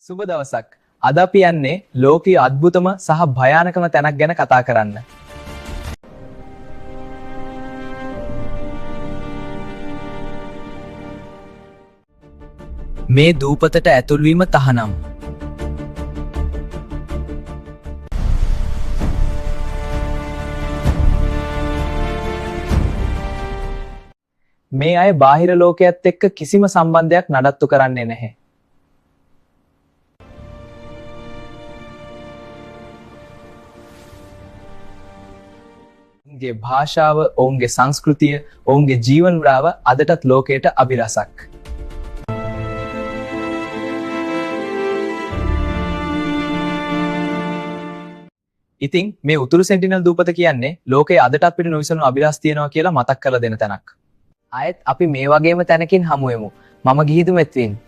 සුබ දවසක්. අද අපි යන්නේ ලෝකයේ අద్భుතම සහ භයානකම තැනක් ගැන කතා කරන්න. මේ දූපතට ඇතුල් වීම තහනම්. මේ අය බාහිර ලෝකයේත් එක්ක කිසිම සම්බන්ධයක් නඩත්තු කරන්නේ නැහැ. ඔවුන්ගේ භාෂාව, ඔවුන්ගේ සංස්කෘතිය, ඔවුන්ගේ ජීවන රාව අදටත් ලෝකයට අභිරසක්. ඉතින් මේ උතුරු සෙන්ටිනල් දූපත කියන්නේ ලෝකයේ අදටත් අපිට නොවිසඳුණු අභිරහස් තියෙනවා කියලා මතක් කරලා දෙන තැනක්. ආයෙත් අපි මේ වගේම තැනකින් හමු වෙමු. මම ගිහිදුමෙත් වින්.